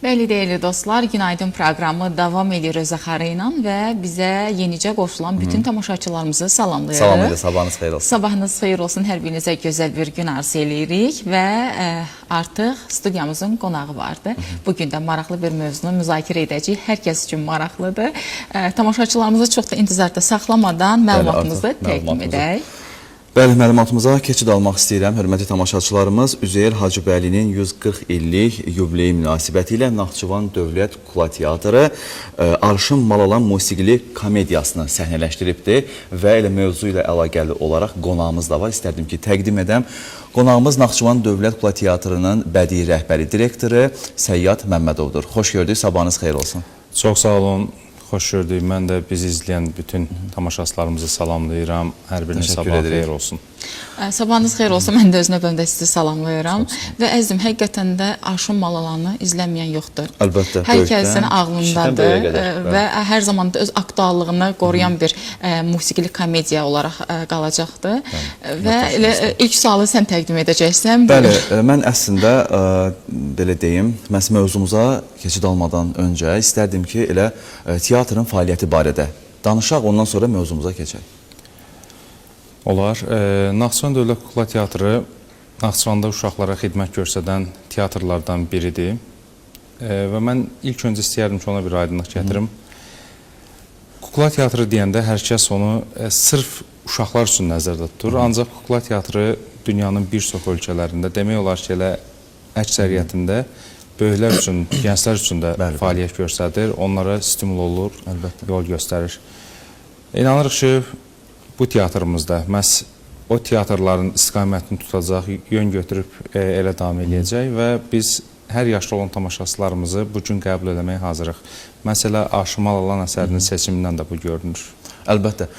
Bəli, deyirli dostlar, Günaydın proqramı davam edir Rözaxarı ilə və bizə yenicə qoşulan bütün tamaşaçılarımızı salamlayırıq. Salamlayırıq, sabahınız xeyir olsun. Sabahınız xeyir olsun, hər birinizə gözəl bir gün arzu edirik və artıq studiyamızın qonağı vardı. Bugün də maraqlı bir mövzunu müzakirə edəcəyik, hər kəs üçün maraqlıdır. Tamaşaçılarımızı çox da intizarda saxlamadan məlumatımızı təqdim edək. Bəli, məlumatımıza keçid almaq istəyirəm. Hörmətli tamaşaçılarımız, Üzeyir Hacıbəylinin 140 illik yubileyi münasibəti ilə Naxçıvan Dövlət Kukla Teatrı Arşın Malalan musiqili komediyasını səhnələşdiribdir və elə mövzu ilə əlaqəli olaraq qonağımız da var. İstərdim ki, təqdim edəm. Qonağımız Naxçıvan Dövlət Kukla Teatrının bədii rəhbəri direktoru Səyyad Məmmədovdur. Xoş gördük, sabahınız xeyir olsun. Çox sağ olun. Xoş gördük. Mən də bizi izləyən bütün tamaşaçılarımızı salamlayıram. Hər birinin sabahı xeyir olsun. Sabahınız xeyir olsun. Mən də öz növbəmdə sizi salamlayıram. Və əzizim, həqiqətən də Arşın Malalanı izləməyən yoxdur. Əlbəttə. Hər kəsin ağlındadır və hər zaman da öz aktuallığını qoruyan bir musiqili komediya olaraq qalacaqdır. Və elə ilk sualı sən təqdim edəcəksən. Bəli, mən əslində belə deyim, məhz mövzumuza keçid almadan öncə istərdim ki, elə teatrın fəaliyyəti barədə danışaq, ondan sonra mövzumuza keçək. Olar. Naxçıvan Dövlət Kukla Teatrı Naxçıvanda uşaqlara xidmət göstərən teatrlardan biridir. Və mən ilk öncə istəyərdim ki, ona bir aydınlıq gətirim. Kukla Teatrı deyəndə hər kəs onu sırf uşaqlar üçün nəzərdə tutur. Ancaq Kukla Teatrı dünyanın bir çox ölkələrində, demək olar ki, elə əksəriyyətində böyüklər üçün, gənclər üçün də fəaliyyət göstərir, onlara stimul olur, yol göstərir. İnanırıq ki, bu teatrımızda məhz o teatrların istiqamətini tutacaq, yön götürüb elə davam edəcək və biz hər yaşda olan tamaşaçılarımızı bugün qəbul etməyə hazırıq. Məsələ Arşın Malalan əsərinin seçimindən də bu görünür. Əlbəttə.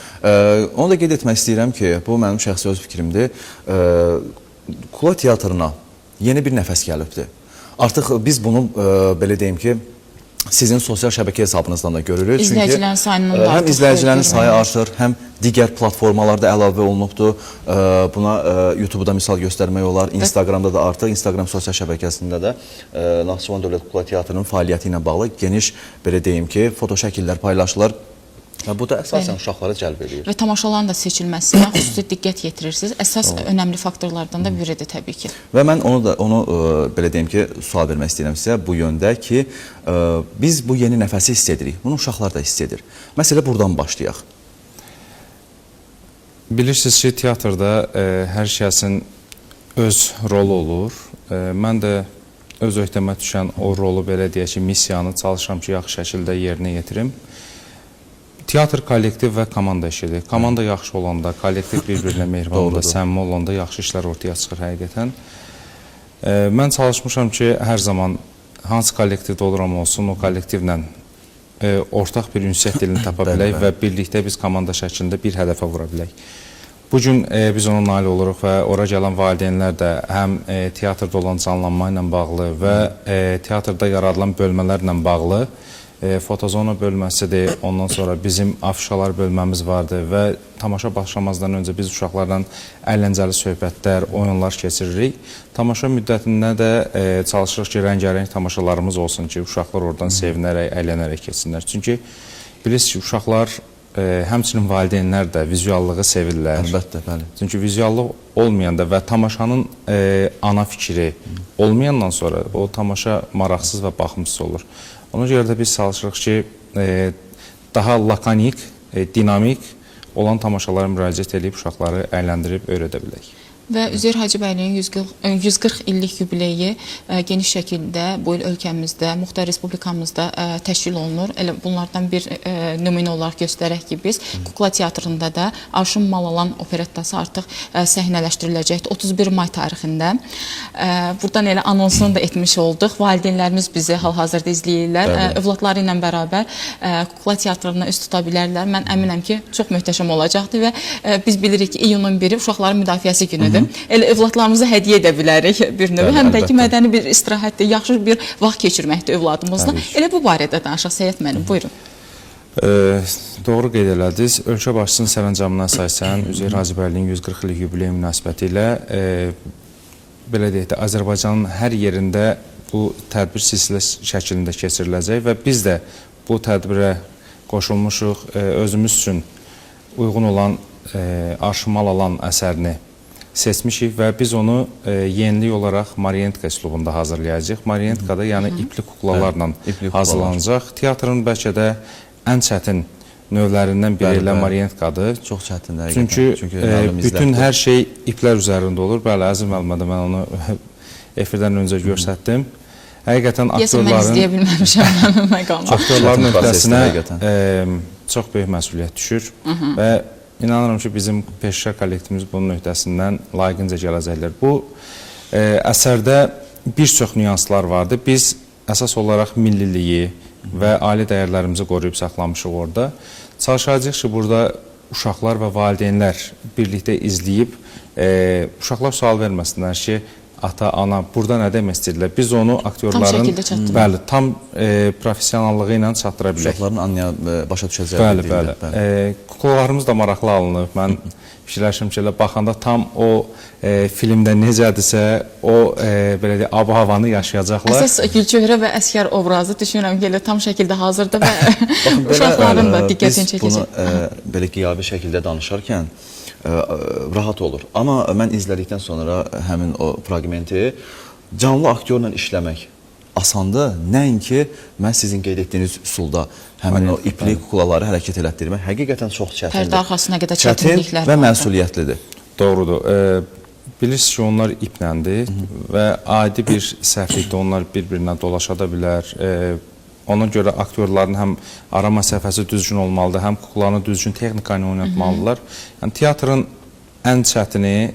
Onu da qeyd etmək istəyirəm ki, bu mənim şəxsi öz fikrimdir. Kukla teatrına yeni bir nəfəs gəlibdir. Artıq biz bunu belə deyim ki, sizin sosial şəbəkə hesabınızdan da görürük. İzləyicilərin sayının da həm izləyicilərin sayı artır, həm digər platformalarda əlavə olunubdur. Buna YouTube-da misal göstərmək olar, Instagramda da artıq, Instagram sosial şəbəkəsində də Naxçıvan Dövlət Kukla Teatrının fəaliyyəti ilə bağlı geniş, belə deyim ki, foto şəkillər paylaşılır. Bu da əsasən uşaqları cəlb edir. Və tamaşaların da seçilməsinə xüsusi diqqət yetirirsiniz. Əsas önəmli faktorlardan da biridir təbii ki. Və mən onu belə deyim ki, sual vermək istəyirəm sizə bu yöndə ki, biz bu yeni nəfəsi hiss edirik. Bunu uşaqlar da hiss edir. Məsələ buradan başlayaq. Bilirsiniz ki, teatrda hər kəsin öz rolu olur. Mən də öz öhdəmə düşən o rolu, belə deyək ki, missiyanı çalışıram ki, yaxşı şəkildə yerinə yetirim. Teatr kollektiv və komanda işidir. Komanda yaxşı olanda, kollektiv bir-birinə mehriban olanda, səmimi olanda yaxşı işlər ortaya çıxır həqiqətən. Mən çalışmışam ki, hər zaman hansı kollektivdə oluram olsun, o kollektivlə ortaq bir ünsiyyət dilini tapa bilək və birlikdə biz komanda şəklində bir hədəfə vura bilək. Bugün biz ona nail oluruq və ora gələn valideynlər də həm teatrda olan canlanma ilə bağlı və teatrda yaradılan bölmələrlə bağlı fotozona bölməsidir, ondan sonra bizim afişalar bölməmiz vardır və tamaşa başlamazdan öncə biz uşaqlardan əyləncəli söhbətlər, oyunlar keçiririk. Tamaşa müddətində də çalışırıq ki, rəngarəng tamaşalarımız olsun ki, uşaqlar oradan sevinərək, əylənərək keçsinlər. Çünki bilirsiniz ki, uşaqlar, həmçinin valideynlər də vizuallığı sevirlər. Əlbəttə, bəli. Çünki vizuallıq olmayanda və tamaşanın ana fikri olmayandan sonra o tamaşa maraqsız və baxımsız olur. Ona görə də biz çalışırıq ki, daha lakonik, dinamik olan tamaşalara müraciət edib uşaqları əyləndirib öyrədə bilək. Və Üzeyir Hacıbəylinin 140 illik yubileyi geniş şəkildə bu il ölkəmizdə, Muxtar Respublikamızda təşkil olunur. Elə bunlardan bir nümunə olaraq göstərək ki, biz Kukla Teatrında da Arşın Malalan operettası artıq səhnələşdiriləcəkdir 31 may tarixində. Buradan elə anonsunu da etmiş olduq. Valideynlərimiz bizi hal-hazırda izləyirlər. Övladları ilə bərabər Kukla Teatrına üst tuta bilərlər. Mən əminəm ki, çox möhtəşəm olacaqdır və biz bilirik ki, iyunun 1-i uşaqların müdafiəsi günüdür. Elə övladlarımıza hədiyyə edə bilərik bir növ. Həm də ki, mədəni bir istirahətdir, yaxşı bir vaxt keçirməkdir övladımızla. Elə bu barədə danışaq Səyyad müəllim, buyurun. Doğru qeyd elədiniz. Ölkə başçısının sərəncamına əsasən Üzeyir Hacıbəylinin 140 illik yubileyi münasibəti ilə belə deyək də, Azərbaycanın hər yerində bu tədbir silsilə şəklində keçiriləcək və biz də bu tədbirə qoşulmuşuq, özümüz üçün uyğun olan Arşın Mal Alan əsərini seçmişik və biz onu yenilik olaraq marionetka üslubunda hazırlayacağıq. Marionetkada yəni ipli kuklalarla hazırlanacaq. Teatrın bəlkə də ən çətin növlərindən biri ilə marionetkadır. Çox çətindir. Çünki bütün hər şey iplər üzərində olur. Bəli, əziz müəllimə də mən onu efirdən öncə göstərdim. Həqiqətən mən izləyə bilməmişəm məqamı. Aktyorların öhdəsinə çox böyük məsuliyyət düşür və inanıram ki, bizim peşəkar kollektivimiz bunun öhdəsindən layiqincə gələcəklər. Bu əsərdə bir çox nüanslar vardır. Biz əsas olaraq milliliyi və ali dəyərlərimizi qoruyub saxlamışıq orada. Çalışacağıq ki, burada uşaqlar və valideynlər birlikdə izləyib, uşaqlar sual verməsinlər ki, ata, ana, burada nə demək istəyirlər? Biz onu aktyorların tam professionallığı ilə çatdıra bilək. Uşaqların anlaya, başa düşəcəklər. Bəli. Kuklalarımız da maraqlı alınıb. Mən fikirləşim ki, baxanda tam o filmdə necədirsə, o belə deyək, ab-havanı yaşayacaqlar. Əsas Gülçöhrə və Əsgər obrazı düşünürəm ki, tam şəkildə hazırdır və uşaqların da diqqətini çəkəcək. Biz bunu belə qiyabi şəkildə danışarkən rahat olur. Amma mən izlədikdən sonra həmin o fraqmenti canlı aktyorla işləmək asandır. Nəinki mən sizin qeyd etdiyiniz üsulda həmin o ipli kuklaları hərəkət elətdirmək həqiqətən çox çətindir. Pərdə arxasına qədər çətinliklər var. Və məsuliyyətlidir. Doğrudur. Bilirsiniz ki, onlar ipləndir və adi bir səhvlikdə onlar bir-birinə dolaşa da bilər. Ona görə aktyorların həm ara məsafəsi düzgün olmalıdır, həm kuklanı düzgün texnika ilə oynatmalıdırlar. Yəni, teatrın ən çətini,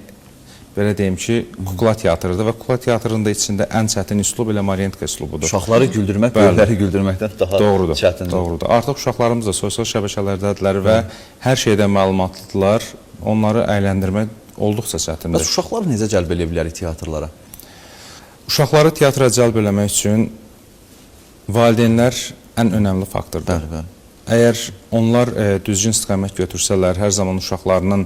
belə deyim ki, kukla teatrıdır və kukla teatrında içində ən çətin üslub elə marionetka üslubudur. Uşaqları güldürmək, böyükləri güldürməkdən daha çətindir. Doğrudur. Artıq uşaqlarımız da sosial şəbəkələrdədirlər və hər şeydən məlumatlıdırlar. Onları əyləndirmək olduqca çətindir. Bəs uşaqları necə cəlb edə bilərik teatrlara? Uşaqları teatra cəlb eləmək üçün valideynlər ən önəmli faktordur. Əgər onlar düzgün istiqamət götürsələr, hər zaman uşaqlarının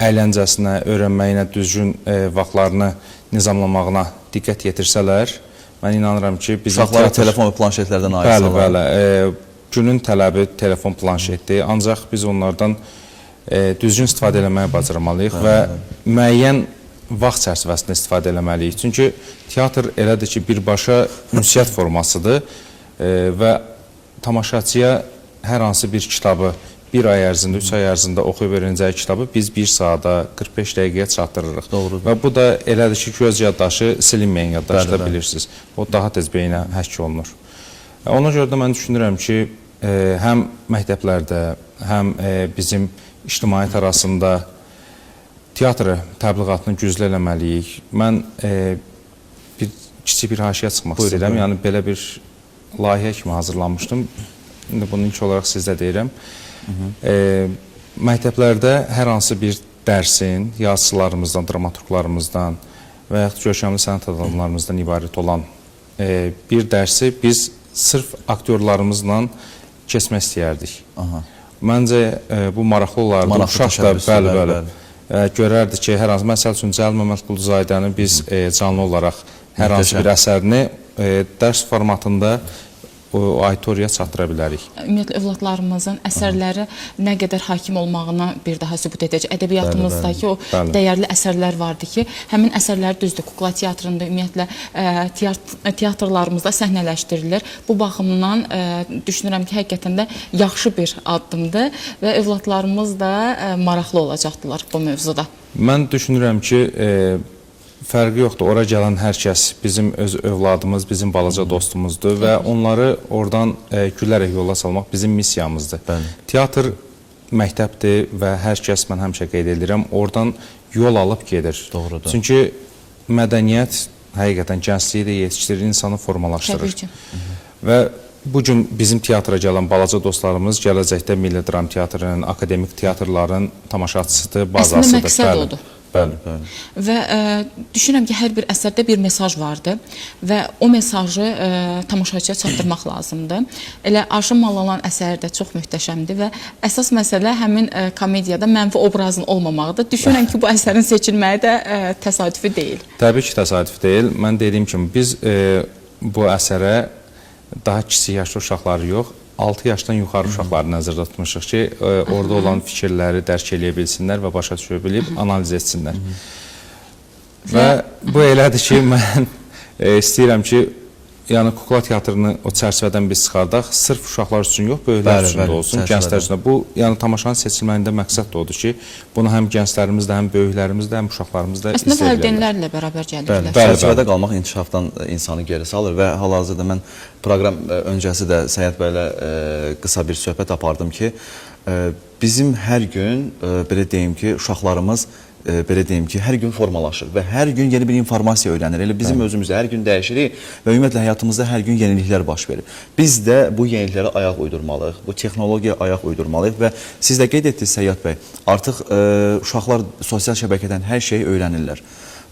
əyləncəsinə, öyrənməyinə, düzgün vaxtlarını nizamlamağına diqqət yetirsələr, mən inanıram ki, bizim uşaqlara telefon və planşetlərdən ayırsalar. Bəli. Günün tələbi telefon, planşetdir. Ancaq biz onlardan düzgün istifadə eləməyi bacarmalıyıq və müəyyən vaxt çərçivəsində istifadə eləməliyik. Çünki teatr elədir ki, birbaşa ünsiyyət formasıdır və tamaşaçıya hər hansı bir kitabı bir ay ərzində, 3 ay ərzində oxuyub öyrənəcəyi kitabı biz 1 saata, 45 dəqiqəyə çatdırırıq. Doğrudur. Və bu da elədir ki, göz yaddaşı silinməyən yaddaşı da bilirsiniz. O daha tez beyinə həkk olunur. Ona görə də mən düşünürəm ki, həm məktəblərdə, həm bizim ictimaiyyət arasında teatr təbliğatını güclü eləməliyik. Mən kiçik bir haşiyə çıxmaq istəyirəm. Yəni, belə bir layihə kimi hazırlanmışdım. İndi bunu ilk olaraq sizdə deyirəm. Məktəblərdə hər hansı bir dərsin yazıçılarımızdan, dramaturqlarımızdan və yaxud görkəmli sənət adamlarımızdan ibarət olan bir dərsi biz sırf aktyorlarımızla keçmək istəyərdik. Məncə bu maraqlı olardı. Uşaq da görərdi ki, hər hansı, məsəl üçün Cəlil Məmmədquluzadənin biz canlı olaraq hər hansı bir əsərini dərs formatında auditoriyaya çatdıra bilərik. Ümumiyyətlə, övladlarımızın əsərləri nə qədər hakim olmağına bir daha sübut edəcək. Ədəbiyyatımızdakı o dəyərli əsərlər vardı ki, həmin əsərlər düzdür, kukla teatrında, ümumiyyətlə, teatrlarımızda səhnələşdirilir. Bu baxımdan düşünürəm ki, həqiqətən də yaxşı bir addımdır və övladlarımız da maraqlı olacaqdılar bu mövzuda. Mən düşünürəm ki, fərqi yoxdur. Ora gələn hər kəs bizim öz övladımız, bizim balaca dostumuzdur və onları oradan gülərək yola salmaq bizim missiyamızdır. Teatr məktəbdir və hər kəs, mən həmişə qeyd edirəm, oradan yol alıb gedir. Doğrudur. Çünki mədəniyyət həqiqətən gəncliyi də yetişdirir, insanı formalaşdırır. Təbii ki. Və bugün bizim teatra gələn balaca dostlarımız gələcəkdə Milli Dram Teatrının, akademik teatrların tamaşaçısıdır, bazasıdır. Əslində məqsəd odur. Bəli. Və düşünürəm ki, hər bir əsərdə bir mesaj vardır və o mesajı tamaşaçıya çatdırmaq lazımdır. Elə Arşın Mal Alan əsəri də çox möhtəşəmdir və əsas məsələ həmin komediyada mənfi obrazın olmamağıdır. Düşünürəm ki, bu əsərin seçilməyi də təsadüfi deyil. Təbii ki, təsadüfi deyil. Mən dediyim kimi, biz bu əsərə daha kiçik yaşlı uşaqları yox, 6 yaşdan yuxarı uşaqları nəzərdə tutmuşuq ki, orada olan fikirləri dərk eləyə bilsinlər və başa düşə bilib analiz etsinlər. Və bu elədir ki, mən istəyirəm ki, yəni kukla teatrını o çərçivədən biz çıxardaq, sırf uşaqlar üçün yox, böyüklər üçün də olsun, gənclər üçün də. Bu, yəni tamaşanın seçilməyində məqsəd də odur ki, bunu həm gənclərimiz də, həm böyüklərimiz də, həm uşaqlarımız da əslində valideynlərlə bərabər gəlirlər. Çərçivədə qalmaq inkişafdan insanı geri salır və hal-hazırda mən proqram öncəsi də Səyyad bəylə qısa bir söhbət apardım ki, bizim hər gün, belə deyim ki, uşaqlarımız belə deyim ki, hər gün formalaşır və hər gün yeni bir informasiya öyrənir. Elə bizim özümüzdə hər gün dəyişirik və ümumiyyətlə həyatımızda hər gün yeniliklər baş verir. Biz də bu yeniliklərə ayaq uydurmalıyıq, bu texnologiyaya ayaq uydurmalıyıq və siz də qeyd etdiniz Səyyad bəy, artıq uşaqlar sosial şəbəkədən hər şeyi öyrənirlər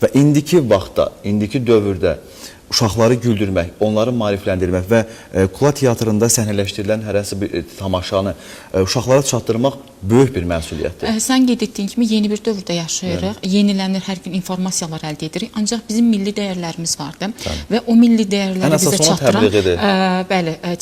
və indiki vaxtda, indiki dövrdə uşaqları güldürmək, onları maarifləndirmək və kukla teatrında səhnələşdirilən hər hansı bir tamaşanı uşaqlara çatdırmaq böyük bir məsuliyyətdir. Sən qeyd etdiyin kimi yeni bir dövrdə yaşayırıq, yenilənir, hər gün informasiyalar əldə edirik, ancaq bizim milli dəyərlərimiz vardır və o milli dəyərləri bizə çatdıran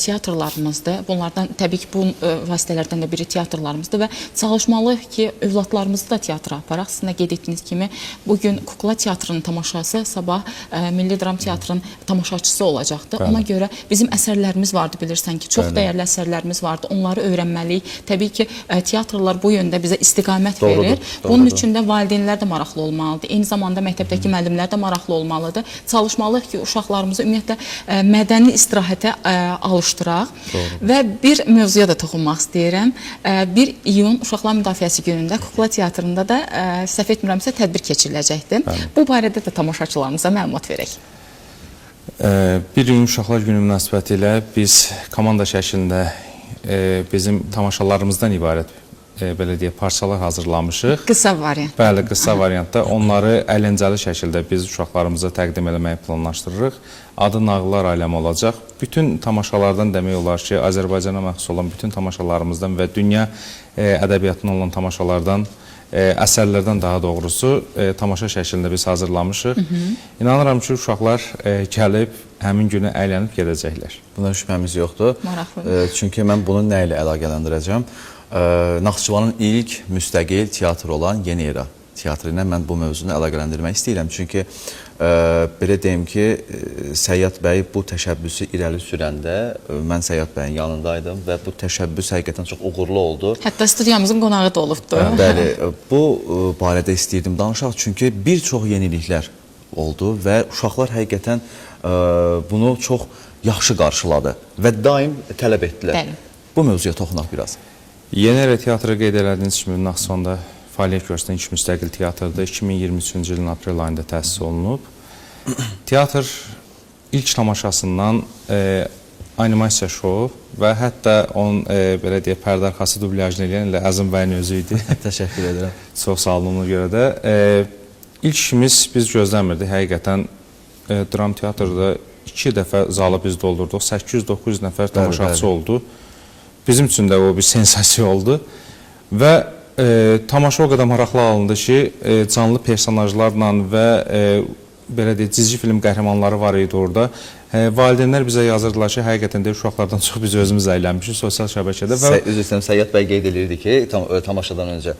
teatrlarımızdır. Bunlardan təbii ki, bu vasitələrdən də biri teatrlarımızdır və çalışmalıyıq ki, övladlarımızı da teatra aparaq. Sizin də qeyd etdiyiniz kimi, bugün kukla teatrının tamaşası, sabah Milli Dram Teatrının tamaşaçısı olacaqdır. Ona görə bizim əsərlərimiz vardı, bilirsən ki, çox dəyərli əsərlərimiz vardı. Onları öyrənməliyik. Təbii ki, teatrlar bu yöndə bizə istiqamət verir. Bunun üçün də valideynlər də maraqlı olmalıdır. Eyni zamanda məktəbdəki müəllimlər də maraqlı olmalıdır. Çalışmalıyıq ki, uşaqlarımızı ümumiyyətlə mədəni istirahətə alışdıraq. Və bir mövzuya da toxunmaq istəyirəm. 1 iyun Uşaqlar Müdafiəsi günündə Kukla Teatrında da səhv etmirəmsə tədbir keçiriləcəkdir. Bu barədə də tamaşaçılarımıza məlumat verək. 1 iyun Uşaqlar Günü münasibətilə biz komanda şəklində bizim tamaşalarımızdan ibarət belə deyək, parçalar hazırlamışıq. Qısa variant. Bəli, qısa variantda. Onları əyləncəli şəkildə biz uşaqlarımıza təqdim eləməyi planlaşdırırıq. Adı Nağıllar Aləmi olacaq. Bütün tamaşalardan demək olar ki, Azərbaycana məxsus olan bütün tamaşalarımızdan və dünya ədəbiyyatından olan tamaşalardan, əsərlərdən daha doğrusu tamaşa şəklində biz hazırlamışıq. İnanıram ki, uşaqlar gəlib həmin günü əylənib gedəcəklər. Buna şübhəmiz yoxdur. Maraqlı. Çünki mən bunu nə ilə əlaqələndirəcəm? Naxçıvanın ilk müstəqil teatrı olan Yeni Era teatrı ilə mən bu mövzunu əlaqələndirmək istəyirəm. Çünki belə deyim ki, Səyyad bəy bu təşəbbüsü irəli sürəndə mən Səyyad bəyin yanındaydım və bu təşəbbüs həqiqətən çox uğurlu oldu. Hətta studiyamızın qonağı da olubdu. Bəli, bu barədə istəyirdim danışaq. Çünki bir çox yeniliklər oldu və uşaqlar həqiqətən bunu çox yaxşı qarşıladı və daim tələb etdilər. Bəli. Bu mövzuya toxunaq biraz. Yeni Era teatrı qeyd elədiyiniz kimi Naxçıvanda fəaliyyət göstərən ilk müstəqil teatrda 2023-cü ilin aprel ayında təsis olunub. Teatr ilk tamaşasından animasiya şou və hətta onun belə deyək, pərdə arxası dublyajını eləyən elə Əzim bəyin özü idi. Təşəkkür edirəm. Çox sağ olun ona görə də. İlk işimiz biz gözləmirdik. Həqiqətən dram teatrda 2 dəfə zalı biz doldurduq. 800-900 nəfər tamaşaçı oldu. Bizim üçün də o bir sensasiya oldu və tamaşa o qədər maraqlı alındı ki, canlı personajlarla və belə deyək, cizgi film qəhrəmanları var idi orada. Valideynlər bizə yazırdılar ki, həqiqətən də uşaqlardan çox biz özümüz əylənmişik sosial şəbəkədə. Üzr istəyirəm, Səyyad bəy qeyd edirdi ki, tamaşadan öncə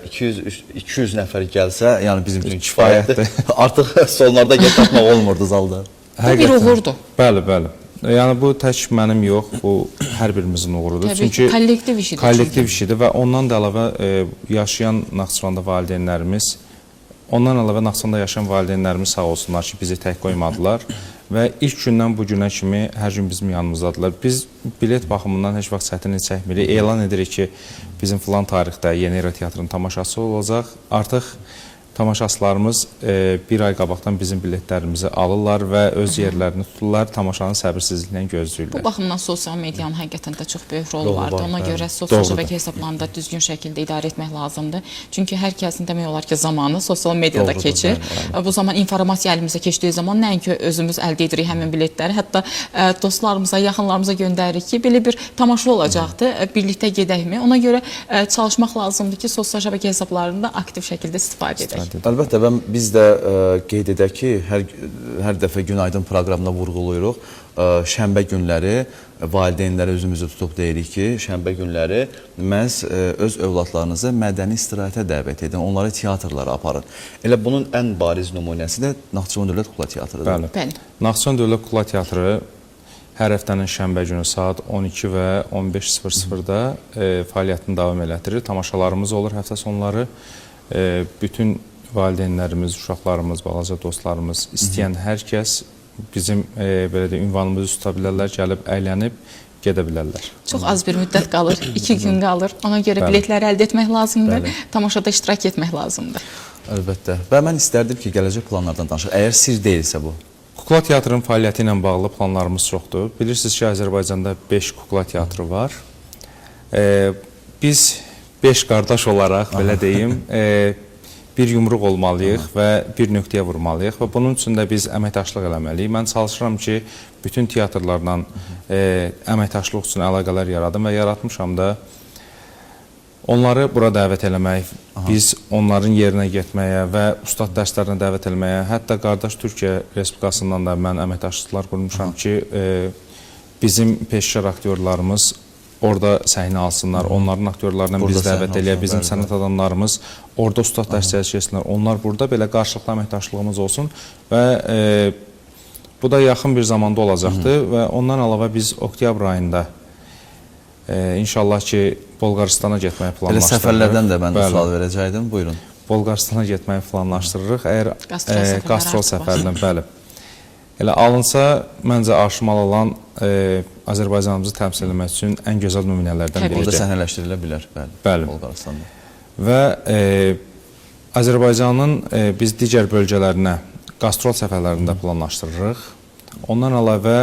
200 nəfər gəlsə, yəni bizim üçün kifayətdir. Artıq sonlarda yer tapmaq olmurdu zalda. Bu bir uğurdur. Bəli, bəli. Yəni bu tək mənim yox, bu hər birimizin uğurudur. Təbii ki, kollektiv işidir. Kollektiv işidir və ondan da əlavə yaşayan Naxçıvanda valideynlərimiz, ondan əlavə Naxçıvanda yaşayan valideynlərimiz sağ olsunlar ki, bizi tək qoymadılar və ilk gündən bu günə kimi hər gün bizim yanımızdadılar. Biz bilet baxımından heç vaxt çətinlik çəkmirik. Elan edirik ki, bizim filan tarixdə Yeni Era teatrının tamaşası olacaq. Artıq tamaşaçılarımız bir ay qabaqdan bizim biletlərimizi alırlar və öz yerlərini tuturlar, tamaşanı səbirsizliklə gözləyirlər. Bu baxımdan sosial medianın həqiqətən də çox böyük rolu vardır. Ona görə sosial şəbəkə hesablarını da düzgün şəkildə idarə etmək lazımdır. Çünki hər kəsin demək olar ki, zamanı sosial mediada keçir. Bu zaman informasiya əlimizə keçdiyi zaman nəinki özümüz əldə edirik həmin biletləri, hətta dostlarımıza, yaxınlarımıza göndəririk ki, belə bir tamaşa olacaqdır, birlikdə gedəkmi? Ona görə çalışmaq lazımdır ki, sosial şəbəkə hesablarında aktiv şəkildə istifadə edək. istədik. Əlbəttə, və biz də qeyd edək ki, hər dəfə Günaydın proqramına vurğulayırıq. Şənbə günləri valideynlərə özümüzü tutub deyirik ki, şənbə günləri məhz öz övladlarınızı mədəni istirahətə dəvət edin, onları teatrlara aparın. Elə bunun ən bariz nümunəsi də Naxçıvan Dövlət Kukla Teatrıdır. Bəli. Naxçıvan Dövlət Kukla Teatrı hər həftənin şənbə günü saat 12 və 15:00-da fəaliyyətini davam elətdirir. Tamaşalarımız olur həftə sonları. Bütün valideynlərimiz, uşaqlarımız, balaca dostlarımız, istəyən hər kəs bizim belə də ünvanımızı tuta bilərlər, gəlib əylənib gedə bilərlər. Çox az bir müddət qalır, 2 gün qalır. Ona görə biletləri əldə etmək lazımdır, tamaşada iştirak etmək lazımdır. Əlbəttə. Və mən istərdim ki, gələcək planlardan danışaq. Əgər sir deyilsə bu. Kukla teatrının fəaliyyəti ilə bağlı planlarımız çoxdur. Bilirsiniz ki, Azərbaycanda 5 kukla teatrı var. Biz 5 qardaş olaraq, belə deyim, bir yumruq olmalıyıq və bir nöqtəyə vurmalıyıq və bunun üçün də biz əməkdaşlıq eləməliyik. Mən çalışıram ki, bütün teatrlarla əməkdaşlıq üçün əlaqələr yaradım və yaratmışam da onları bura dəvət eləmək, biz onların yerinə getməyə və ustad dərslərinə dəvət eləməyə, hətta qardaş Türkiyə Respublikasından da mən əməkdaşlıqlar qurmuşam ki, bizim peşəkar aktyorlarımız orada səhnə alsınlar, onların aktyorlarına biz dəvət eləyək, bizim sənət adamlarımız orada ustad dərsləri keçsinlər, onlar burada belə qarşılıqlı əməkdaşlığımız olsun və bu da yaxın bir zamanda olacaqdır və ondan əlavə biz oktyabr ayında inşallah ki, Bolqarıstana getməyi planlaşdırırıq. Elə səfərlərdən də mən sual verəcəkdim, buyurun. Bolqarıstana getməyi planlaşdırırıq. Əgər qastrol səfərindən, bəli. Elə alınsa, məncə aşımal olan Azərbaycanımızı təmsil etmək üçün ən gözəl nümunələrdən biridir. Burada səhnələşdirilə bilər, bəli, Bolqarıstanda. Və Azərbaycanın biz digər bölgələrinə qastrol səfərlərində planlaşdırırıq. Ondan əlavə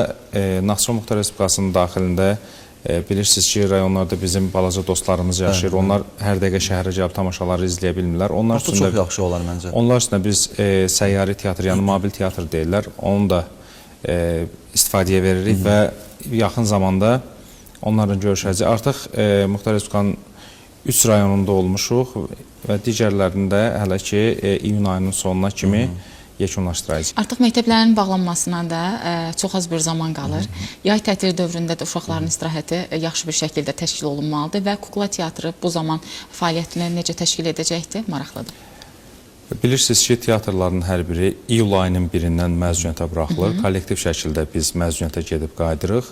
Naxçıvan Muxtar Respublikasının daxilində bilirsiniz ki, rayonlarda bizim balaca dostlarımız yaşayır. Onlar hər dəqiqə şəhərə gəlib tamaşaları izləyə bilmirlər. Bu çox yaxşı olar məncə. Onlar üçün də biz səyyari teatr, yəni mobil teatr deyirlər. Onu da istifadəyə veririk və yaxın zamanda onlarla görüşəcək. Artıq Muxtar Respublikanın 3 rayonunda olmuşuq və digərlərində hələ ki, iyun ayının sonuna kimi yekunlaşdıracağıq. Artıq məktəblərin bağlanmasına da çox az bir zaman qalır. Yay tətili dövründə də uşaqların istirahəti yaxşı bir şəkildə təşkil olunmalıdır və kukla teatrı bu zaman fəaliyyətini necə təşkil edəcəkdir? Maraqlıdır. Bilirsiniz ki, teatrların hər biri iyul ayının 1-dən məzuniyyətə buraxılır. Kollektiv şəkildə biz məzuniyyətə gedib qaydırıq.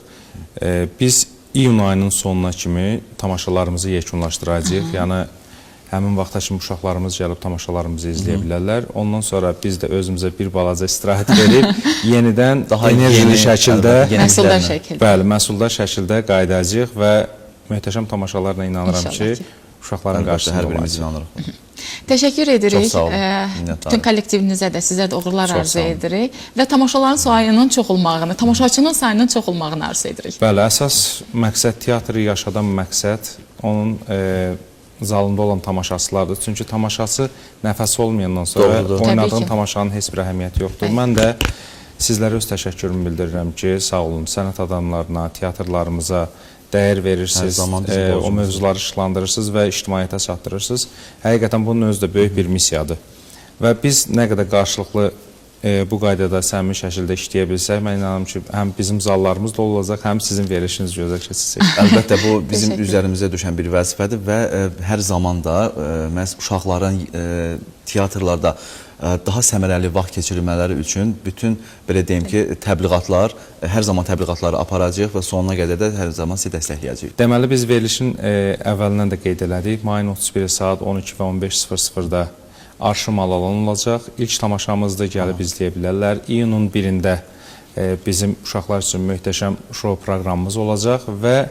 Biz iyun ayının sonuna kimi tamaşalarımızı yekunlaşdıracağıq. Yəni, həmin vaxta kimi uşaqlarımız gəlib tamaşalarımızı izləyə bilərlər. Ondan sonra biz də özümüzə bir balaca istirahət verib, yenidən daha enerjili şəkildə, məhsuldar şəkildə qaydacağıq və möhtəşəm tamaşalarla inanıram ki, uşaqların qarşısında olacaq. Təşəkkür edirik. Bütün kollektivinizə də, sizə də uğurlar arzu edirik və tamaşaların sayının çox olmağını, tamaşaçının sayının çox olmağını arzu edirik. Bəli, əsas məqsəd teatrı yaşadan məqsəd onun zalında olan tamaşaçılardır. Çünki tamaşaçı nəfəsi olmayandan sonra oynadığın tamaşanın heç bir əhəmiyyəti yoxdur. Mən də sizlərə öz təşəkkürümü bildirirəm ki, sağ olun, sənət adamlarına, teatrlarımıza dəyər verirsiniz, o mövzuları işıqlandırırsınız və ictimaiyyətə çatdırırsınız. Həqiqətən bunun özü də böyük bir missiyadır. Və biz nə qədər qarşılıqlı bu qaydada səmimi şəkildə işləyə bilsək, mən inanıram ki, həm bizim zallarımız da olacaq, həm sizin verilişiniz gözəl keçəcək. Əlbəttə, bu bizim üzərimizə düşən bir vəzifədir və hər zaman da məhz uşaqların teatrlarda daha səmərəli vaxt keçirilmələri üçün bütün, belə deyim ki, təbliğatlar, hər zaman təbliğatları aparacaq və sonuna qədər də hər zaman sizi dəstəkləyəcək. Deməli, biz verilişin əvvəlindən də qeyd elədik. Mayın 31 saat 12 və 15:00-da arşı malalan olacaq. İlk tamaşamızda gəlib izləyə bilərlər. İyunun 1-də bizim uşaqlar üçün möhtəşəm şou proqramımız olacaq və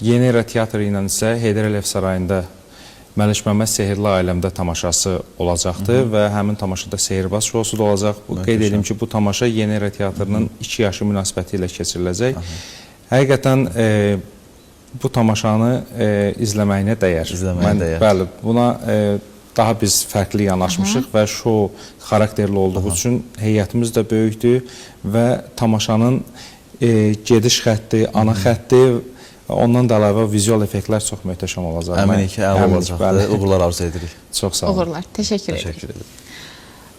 Yeni Era Teatrı ilə isə Heydər Əliyev Sarayında Məlik Məmməd Sehirli Ailəmdə tamaşası olacaqdır və həmin tamaşada Sehirbaz şousu da olacaq. Qeyd edeyim ki, bu tamaşa Yeni Era Teatrının 2 yaşı münasibəti ilə keçiriləcək. Həqiqətən bu tamaşanı izləməyinə dəyər. Bəli, buna daha biz fərqli yanaşmışıq və şou xarakterli olduğu üçün heyətimiz də böyükdür və tamaşanın gediş xətti, ana xətti, ondan da əlavə vizual effektlər çox möhtəşəm olacaq. Əminik ki, əla olacaq. Uğurlar arzu edirik. Çox sağ olun. Uğurlar. Təşəkkür edirik.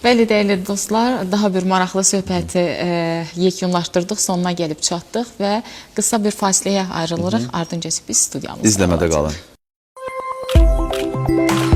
Bəli, dəyərli dostlar, daha bir maraqlı söhbəti yekunlaşdırdıq, sonuna gəlib çatdıq və qısa bir fasiləyə ayrılırıq. Ardınca biz studiyamızda İzləmədə olacaq. qalın.